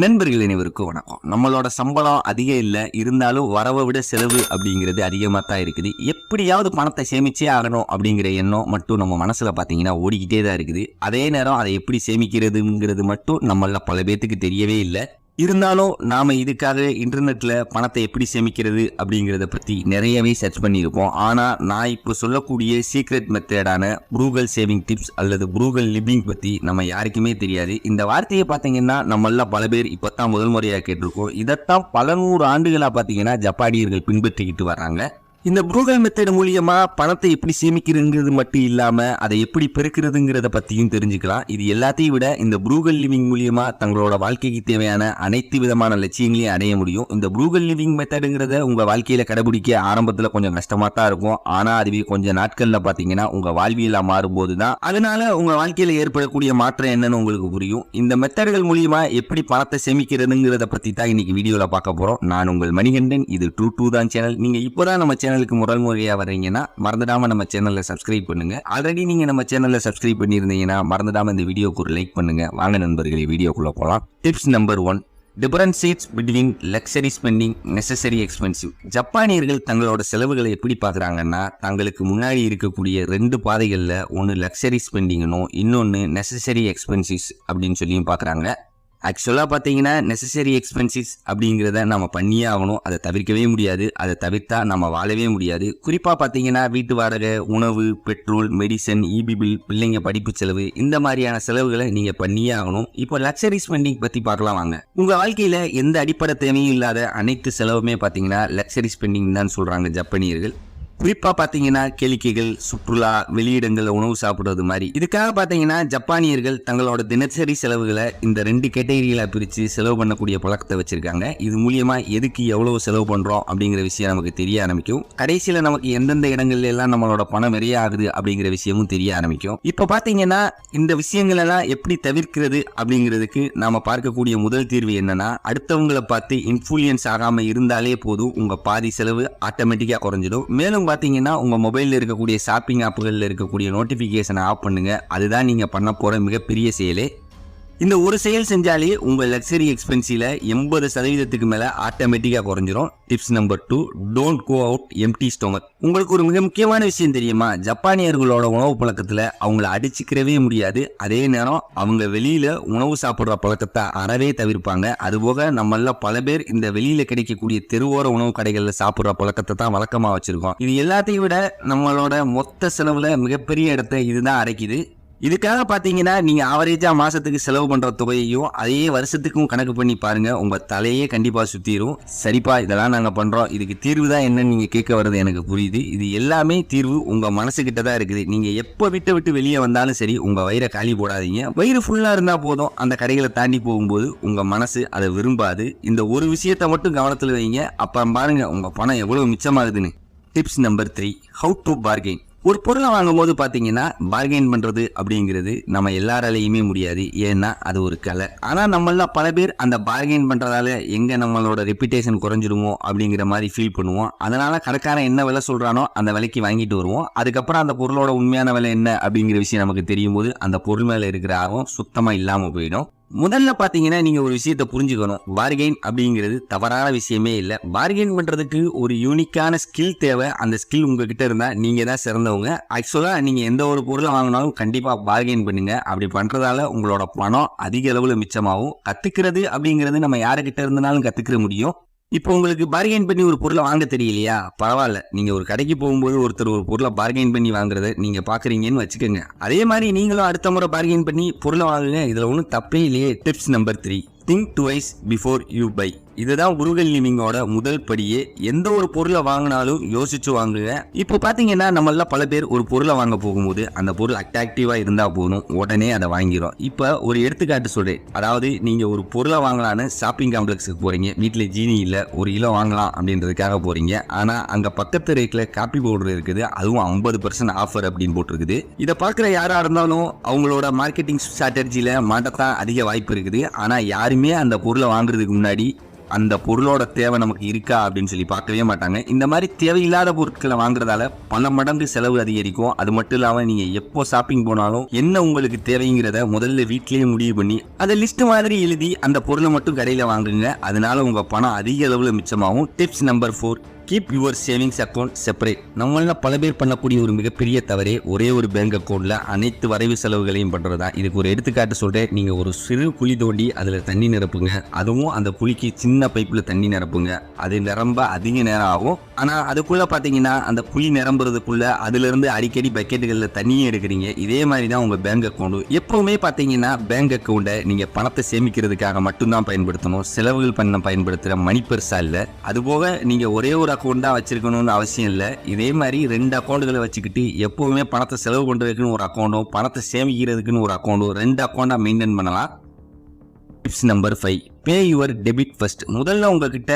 நண்பர்கள் அனைவருக்கும் வணக்கம். நம்மளோட சம்பளம் அதிகம் இல்லை, இருந்தாலும் வரவை விட செலவு அப்படிங்கிறது அதிகமாக தான் இருக்குது. எப்படியாவது பணத்தை சேமிச்சே ஆகணும் அப்படிங்கிற எண்ணம் மட்டும் நம்ம மனசுல பார்த்தீங்கன்னா ஓடிக்கிட்டே தான் இருக்குது. அதே நேரம் அதை எப்படி சேமிக்கிறதுங்கிறது மட்டும் நம்மள பல பேத்துக்கு தெரியவே இல்லை. இருந்தாலும் நாம இதுக்காக இன்டர்நெட்ல பணத்தை எப்படி சேமிக்கிறது அப்படிங்கிறத பத்தி நிறையவே சர்ச் பண்ணியிருப்போம். ஆனா நான் இப்போ சொல்லக்கூடிய சீக்ரெட் மெத்தடான ப்ரூகல் சேவிங் டிப்ஸ் அல்லது ப்ரூகல் லிவிங் பத்தி நம்ம யாருக்குமே தெரியாது. இந்த வார்த்தையை பார்த்தீங்கன்னா நம்மள பல பேர் இப்பதான் முதல் முறையா கேட்டிருக்கோம். இதைத்தான் பல நூறு ஆண்டுகளா பார்த்தீங்கன்னா ஜப்பானியர்கள் பின்பற்றிக்கிட்டு வர்றாங்க. இந்த ப்ரூகல் மெத்தட் மூலியமா பணத்தை எப்படி சேமிக்கிறதுங்கிறது மட்டும் இல்லாம அதை எப்படி பெருக்கிறதுங்கிறத பத்தியும் தெரிஞ்சுக்கலாம். இது எல்லாத்தையும் விட இந்த ப்ரூகல் லிவிங் மூலியமா தங்களோட வாழ்க்கைக்கு தேவையான அனைத்து விதமான லட்சியங்களையும் அடைய முடியும். இந்த ப்ரூகல் லிவிங் மெத்தடுங்கிறத உங்க வாழ்க்கையில கடைபிடிக்க ஆரம்பத்துல கொஞ்சம் கஷ்டமா தான் இருக்கும். ஆனா அதுவே கொஞ்சம் நாட்கள்ல பாத்தீங்கன்னா உங்க வாழ்வியலா மாறும்போது தான் அதனால உங்க வாழ்க்கையில ஏற்படக்கூடிய மாற்றம் என்னன்னு உங்களுக்கு புரியும். இந்த மெத்தடுகள் மூலியமா எப்படி பணத்தை சேமிக்கிறதுங்கிறத பத்தி தான் இன்னைக்கு வீடியோல பார்க்க போறோம். நான் உங்கள் மணிகண்டன். இது ட்ரூ தான் சேனல். நீங்க இப்பதான் நம்ம சேனலுக்கு முதல் முறையா வர்றீங்கன்னா மறந்துடாம நம்ம சேனலை சப்ஸ்கிரைப் பண்ணுங்க. ஆல்ரெடி நீங்க நம்ம சேனலை சப்ஸ்கிரைப் பண்ணியிருந்தீங்கன்னா மறந்துடாம இந்த வீடியோக்கு ஒரு லைக் பண்ணுங்க. வாங்க நண்பர்களே, வீடியோக்குள்ள போலாம். Tips number 1, differentiates between luxury spending, necessary expensive. ஜப்பானியர்கள் தங்களோட செலவுகளை எப்படி பார்க்குறாங்கன்னா, தங்களுக்கு முன்னாடி இருக்கக்கூடிய 2 பாதைகளில் ஒன்று லக்ஸரி ஸ்பெண்டிங்கனும் இன்னொன்று நெசசரி எக்ஸ்பென்சிவ்ஸ் அப்படின்னு சொல்லியும் பார்க்குறாங்க. ஆக்சுவலாக பார்த்தீங்கன்னா நெசசரி எக்ஸ்பென்சிவ்ஸ் அப்படிங்கிறத நம்ம பண்ணியே ஆகணும். அதை தவிர்க்கவே முடியாது. அதை தவிர்த்தா நம்ம வாழவே முடியாது. குறிப்பாக பார்த்தீங்கன்னா வீட்டு வாடகை, உணவு, பெட்ரோல், மெடிசன், இபி பில், பிள்ளைங்க படிப்பு செலவு, இந்த மாதிரியான செலவுகளை நீங்கள் பண்ணியே ஆகணும். இப்போ லக்ஸரி ஸ்பெண்டிங் பற்றி பார்க்கலாம் வாங்க. உங்கள் வாழ்க்கையில் எந்த அடிப்படை தேவையும் இல்லாத அனைத்து செலவுமே பார்த்தீங்கன்னா லக்ஸரி ஸ்பெண்டிங் தான் சொல்கிறாங்க ஜப்பானியர்கள். குறிப்பா பாத்தீங்கன்னா கேளிக்கைகள், சுற்றுலா, வெளியிடங்கள்ல உணவு சாப்பிடுறது மாதிரி. இதுக்காக பாத்தீங்கன்னா ஜப்பானியர்கள் தங்களோட தினசரி செலவுகளை இந்த 2 கேட்டகரிகளை பிரிச்சு செலவு பண்ணக்கூடிய பழக்கத்தை வச்சிருக்காங்க. இது மூலியமா எதுக்கு எவ்வளவு செலவு பண்றோம் அப்படிங்கிற விஷயம் நமக்கு தெரிய ஆரம்பிக்கும். கடைசியில நமக்கு எந்தெந்த இடங்கள்ல எல்லாம் நம்மளோட பணம் நிறைய ஆகுது அப்படிங்கிற விஷயமும் தெரிய ஆரம்பிக்கும். இப்ப பாத்தீங்கன்னா இந்த விஷயங்கள் எல்லாம் எப்படி தவிர்க்கிறது அப்படிங்கிறதுக்கு நாம பார்க்கக்கூடிய முதல் தீர்வு என்னன்னா, அடுத்தவங்களை பார்த்து இன்ஃப்ளூயன்ஸ் ஆகாம இருந்தாலே போதும், உங்க பாதி செலவு ஆட்டோமேட்டிக்கா குறைஞ்சிடும். மேலும் பாத்தீங்கன்னா உங்க மொபைல்ல இருக்கக்கூடிய ஷாப்பிங் ஆப்புகள்ல இருக்கக்கூடிய நோட்டிபிகேஷனை ஆஃப் பண்ணுங்க. அதுதான் நீங்க பண்ண போற மிகப்பெரிய செயலே. இந்த ஒரு செயல் செஞ்சாலே உங்க லக்ஸரி எக்ஸ்பென்சிவ்ல 80% மேல ஆட்டோமேட்டிக்கா குறைஞ்சிரும். Tips number 2, don't go out empty stomach. உங்களுக்கு ஒரு மிக முக்கியமான விஷயம் தெரியுமா? ஜப்பானியர்களோட உணவு பழக்கத்துல அவங்கள அடிச்சுக்கிறவே முடியாது. அதே நேரம் அவங்க வெளியில உணவு சாப்பிடுற பழக்கத்தை அறவே தவிர்ப்பாங்க. அதுபோக நம்மள பல பேர் இந்த வெளியில கிடைக்கக்கூடிய தெருவோர உணவு கடைகள்ல சாப்பிடுற பழக்கத்தை தான் வழக்கமா வச்சிருக்கோம். இது எல்லாத்தையும் விட நம்மளோட மொத்த செலவுல மிகப்பெரிய இடத்தை இதுதான் அடைக்குது. இதுக்காக பாத்தீங்கன்னா நீங்க ஆவரேஜா மாசத்துக்கு செலவு பண்ற தொகையையும் அதே வருஷத்துக்கும் கணக்கு பண்ணி பாருங்க. உங்க தலையே கண்டிப்பா சுத்திரும். சரிப்பா, இதெல்லாம் நாங்க பண்றோம், இதுக்கு தீர்வு தான் என்னன்னு நீங்க கேட்க வர்றது எனக்கு புரியுது. இது எல்லாமே தீர்வு உங்க மனசுகிட்ட தான் இருக்குது. நீங்க எப்ப விட்டு வெளியே வந்தாலும் சரி, உங்க வயிறை காலி போடாதீங்க. வயிறு ஃபுல்லா இருந்தா போதும். அந்த கடைகளை தாண்டி போகும்போது உங்க மனசு அதை விரும்பாது. இந்த ஒரு விஷயத்தை மட்டும் கவனத்துல வைங்க. அப்புறம் பாருங்க உங்க பணம் எவ்வளவு மிச்சமாகுதுன்னு. Tips number 3, how to bargain. ஒரு பொருளை வாங்கும் போது பாத்தீங்கன்னா பார்கெயின் பண்றது அப்படிங்கிறது நம்ம எல்லாராலையுமே முடியாது. ஏன்னா அது ஒரு கலை. ஆனா நம்மள பல பேர் அந்த பார்கெயின் பண்றதால எங்க நம்மளோட ரெப்புடேஷன் குறைஞ்சிடுமோ அப்படிங்கிற மாதிரி ஃபீல் பண்ணுவோம். அதனால கடைக்காரன் என்ன விலை சொல்றானோ அந்த விலைக்கு வாங்கிட்டு வருவோம். அதுக்கப்புறம் அந்த பொருளோட உண்மையான விலை என்ன அப்படிங்கிற விஷயம் நமக்கு தெரியும் போது அந்த பொருள் மேல இருக்கிற ஆர்வம் சுத்தமா இல்லாம போயிடும். முதல்ல பாத்தீங்கன்னா நீங்க ஒரு விஷயத்தை புரிஞ்சுக்கணும். பார்கெயின் அப்படிங்கிறது தவறான விஷயமே இல்லை. பார்கெயின் பண்றதுக்கு ஒரு யூனிக்கான ஸ்கில் தேவை. அந்த ஸ்கில் உங்ககிட்ட இருந்தா நீங்க தான் சிறந்தவங்க. ஆக்சுவலா நீங்க எந்த ஒரு பொருளை வாங்கினாலும் கண்டிப்பா பார்கெயின் பண்ணுங்க. அப்படி பண்றதால உங்களோட பணம் அதிக அளவுல மிச்சமாகும். கத்துக்கிறது அப்படிங்கிறது நம்ம யாருக்கிட்ட இருந்தாலும் கத்துக்கிற முடியும். இப்போ உங்களுக்கு பார்கெயின் பண்ணி ஒரு பொருளை வாங்க தெரியலையா? பரவாயில்ல, நீங்க ஒரு கடைக்கு போகும்போது ஒருத்தர் ஒரு பொருளை பார்கெயின் பண்ணி வாங்குறத நீங்க பாக்குறீங்கன்னு வச்சுக்கோங்க. அதே மாதிரி நீங்களும் அடுத்த முறை பார்கெயின் பண்ணி பொருளை வாங்குங்க. இதுல ஒன்றும் தப்பே இல்லையே. Tips number 3, think twice before you buy. இதுதான் ப்ரூகல் லிவிங்கோட முதல் படியே. எந்த ஒரு பொருளை வாங்கினாலும் யோசிச்சு வாங்குங்க. இப்போ பாத்தீங்கன்னா நம்மள பல பேர் ஒரு பொருளை வாங்க போகும்போது அந்த பொருள் அட்ராக்டிவா இருந்தா போதும், உடனே அதை வாங்கிறோம். இப்போ ஒரு எடுத்துக்காட்டு சொல்றேன். அதாவது நீங்க ஒரு பொருளை வாங்கலான்னு ஷாப்பிங் காம்ப்ளெக்ஸுக்கு போறீங்க. வீட்டுல ஜீனி இல்ல, 1 கிலோ வாங்கலாம் அப்படின்றதுக்காக போறீங்க. ஆனா அங்க பக்கத்து ரேட்ல காப்பி பவுடர் இருக்குது, அதுவும் 50% ஆஃபர் அப்படின்னு போட்டிருக்குது. இதை பார்க்குற யாரா இருந்தாலும் அவங்களோட மார்க்கெட்டிங் ஸ்ட்ராட்டஜில மாட்டத்தான் அதிக வாய்ப்பு இருக்குது. ஆனா யாருமே அந்த பொருளை வாங்குறதுக்கு முன்னாடி அந்த பொருளோட தேவை நமக்கு இருக்கா அப்படின்னு சொல்லி பார்க்கவே மாட்டாங்க. இந்த மாதிரி தேவையில்லாத பொருட்களை வாங்குறதால பல மடங்கு செலவு அதிகரிக்கும். அது மட்டும் இல்லாமல் நீங்கள் எப்போ ஷாப்பிங் போனாலும் என்ன உங்களுக்கு தேவைங்கிறத முதல்ல வீட்லேயே முடிவு பண்ணி அதை லிஸ்ட் மாதிரி எழுதி அந்த பொருளை மட்டும் கடையில் வாங்குங்க. அதனால உங்கள் பணம் அதிக அளவில் மிச்சமாகும். Tips number 4, keep your savings account separate. நம்மள பல பேர் பண்ணக்கூடிய ஒரு மிகப்பெரிய தவறே ஒரே ஒரு பேங்க் அக்கௌண்ட்ல அனைத்து வரைவு செலவுகளையும் பண்றதா. இதுக்கு ஒரு எடுத்துக்காட்டு சொல்றேன். நீங்க ஒரு சிறு குழி தோண்டி அதுல தண்ணி நிரப்புங்க. அதுவும் அந்த குழிக்கு சின்ன பைப்ல தண்ணி நிரப்புங்க. அது நிரம்ப அதிக நேரம் ஆகும். ஆனா அதுக்குள்ள பாத்தீங்கன்னா அந்த குழி நிரம்புறதுக்குள்ள அதுல இருந்து அடிக்கடி பக்கெட்டுகள்ல தண்ணியும் எடுக்கிறீங்க. இதே மாதிரி தான் உங்க பேங்க் அக்கௌண்ட். எப்பவுமே பாத்தீங்கன்னா பேங்க் அக்கௌண்ட்டை நீங்க பணத்தை சேமிக்கிறதுக்காக மட்டும்தான் பயன்படுத்தணும். செலவுகள் பண்ண பயன்படுத்துற மணி பெருசா இல்ல. அதுபோக நீங்க ஒரே ஒரு அக்கௌண்ட் தான் வச்சிருக்கணும்னு அவசியம் இல்லை. இதே மாதிரி 2 அக்கௌண்ட்களை வச்சுக்கிட்டு எப்பவுமே பணத்தை செலவு பண்றதுக்குன்னு ஒரு அக்கௌண்ட்டும் பணத்தை சேமிக்கிறதுக்குன்னு ஒரு அக்கௌண்ட்டும் 2 அக்கௌண்டா மெயின்டைன் பண்ணலாம். Tips number 5, pay your debit first. முதல்ல உங்ககிட்ட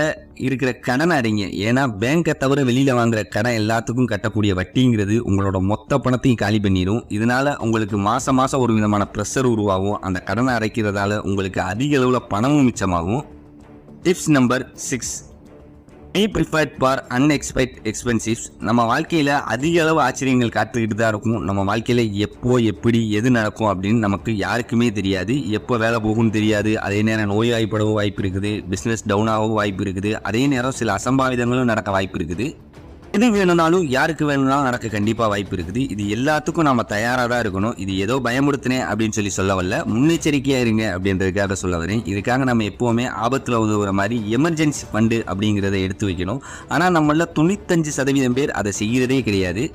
இருக்கிற கடனை அடைங்க. ஏன்னா பேங்கை தவிர வெளியில வாங்குற கடன் எல்லாத்துக்கும் கட்டக்கூடிய வட்டிங்கிறது உங்களோட மொத்த பணத்தையும் காலி பண்ணிடும். இதனால உங்களுக்கு மாசம் ஒரு விதமான ப்ரெஷர் உருவாகும். அந்த கடனை அடைக்கிறதால உங்களுக்கு அதிக அளவில் பணமும் மிச்சமாகும். Tips number 6, be preferred for unexpect expensives. நம்ம வாழ்க்கையில் அதிக அளவு ஆச்சரியங்கள் காத்துக்கிட்டு தான் இருக்கும். நம்ம வாழ்க்கையில் எப்போ எப்படி எது நடக்கும் அப்படின்னு நமக்கு யாருக்குமே தெரியாது. எப்போ வேலை போகும்னு தெரியாது. அதே நேரம் நோய்வாய்ப்படவும் வாய்ப்பு இருக்குது. பிஸ்னஸ் டவுன் ஆகவும் வாய்ப்பு இருக்குது. அதே நேரம் சில அசம்பாவிதங்களும் நடக்க வாய்ப்பு இருக்குது. எது வேணும்னாலும் யாருக்கு வேணும்னாலும் நடக்க கண்டிப்பாக வாய்ப்பு இருக்குது. இது எல்லாத்துக்கும் நம்ம தயாராக தான் இருக்கணும். இது ஏதோ பயமுறுத்தினேன் அப்படின்னு சொல்ல வரல, முன்னெச்சரிக்கையாக இருங்க அப்படின்றதுக்காக சொல்ல வரேன். இதுக்காக நம்ம எப்போவுமே ஆபத்தில் உதவுற மாதிரி எமர்ஜென்சி ஃபண்டு அப்படிங்கிறத எடுத்து வைக்கணும். ஆனால் நம்மள 95% பேர் அதை செய்கிறதே கிடையாது.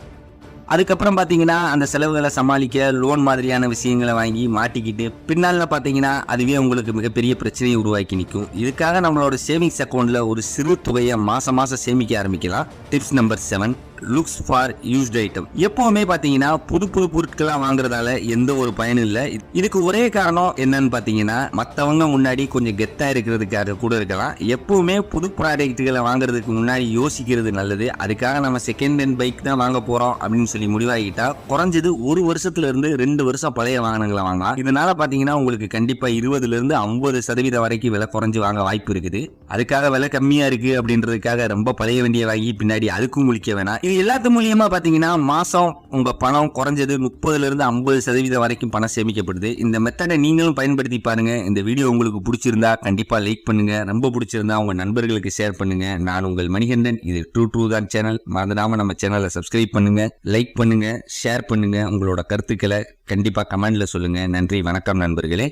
அதுக்கப்புறம் பார்த்தீங்கன்னா அந்த செலவுகளை சமாளிக்க லோன் மாதிரியான விஷயங்களை வாங்கி மாட்டிக்கிட்டு பின்னால் பார்த்தீங்கன்னா அதுவே உங்களுக்கு மிகப்பெரிய பிரச்சனையை உருவாக்கி நிற்கும். இதுக்காக நம்மளோட சேவிங்ஸ் அக்கௌண்ட்டில் ஒரு சிறு தொகையை மாதம் சேமிக்க ஆரம்பிக்கலாம். Tips number 7, looks for used item. எப்பவுமே பார்த்தீங்கன்னா புது பொருட்களாக வாங்குறதால எந்த ஒரு பயனும் இல்லை. இதுக்கு ஒரே காரணம் என்னன்னு பார்த்தீங்கன்னா மற்றவங்க முன்னாடி கொஞ்சம் கெத்தாக இருக்கிறதுக்காக கூட இருக்கலாம். எப்பவுமே புது ப்ராடக்ட்டுகளை வாங்குறதுக்கு முன்னாடி யோசிக்கிறது நல்லது. அதுக்காக நம்ம செகண்ட் ஹேண்ட் பைக் தான் வாங்க போகிறோம் அப்படின்னு சொல்லி முடிவாகிட்டா குறைஞ்சது 1 வருஷத்துல இருந்து 2 வருஷம் பழைய வாகனங்களை வாங்கலாம். இதனால பார்த்தீங்கன்னா உங்களுக்கு கண்டிப்பாக 20% 50% வரைக்கும் விலை குறைஞ்சு வாங்க வாய்ப்பு இருக்குது. அதுக்காக விலை கம்மியாக இருக்குது அப்படின்றதுக்காக ரொம்ப பழைய வண்டியை வாங்கி பின்னாடி அதுக்கும் முழிக்க வேணாம். இது எல்லாத்து மூலியமா பாத்தீங்கன்னா மாசம் உங்க பணம் குறைஞ்சது 30% 50% வரைக்கும் பணம் சேமிக்கப்படுது. இந்த மெத்தடை நீங்களும் பயன்படுத்தி பாருங்க. இந்த வீடியோ உங்களுக்கு பிடிச்சிருந்தா கண்டிப்பா லைக் பண்ணுங்க. ரொம்ப பிடிச்சிருந்தா உங்க நண்பர்களுக்கு ஷேர் பண்ணுங்க. நான் உங்கள் மணிகண்டன். இது ட்ரூ தான் சேனல். மறந்துடாம நம்ம சேனலை சப்ஸ்கிரைப் பண்ணுங்க, லைக் பண்ணுங்க, ஷேர் பண்ணுங்க. உங்களோட கருத்துக்களை கண்டிப்பா கமெண்ட்ல சொல்லுங்க. நன்றி, வணக்கம் நண்பர்களே.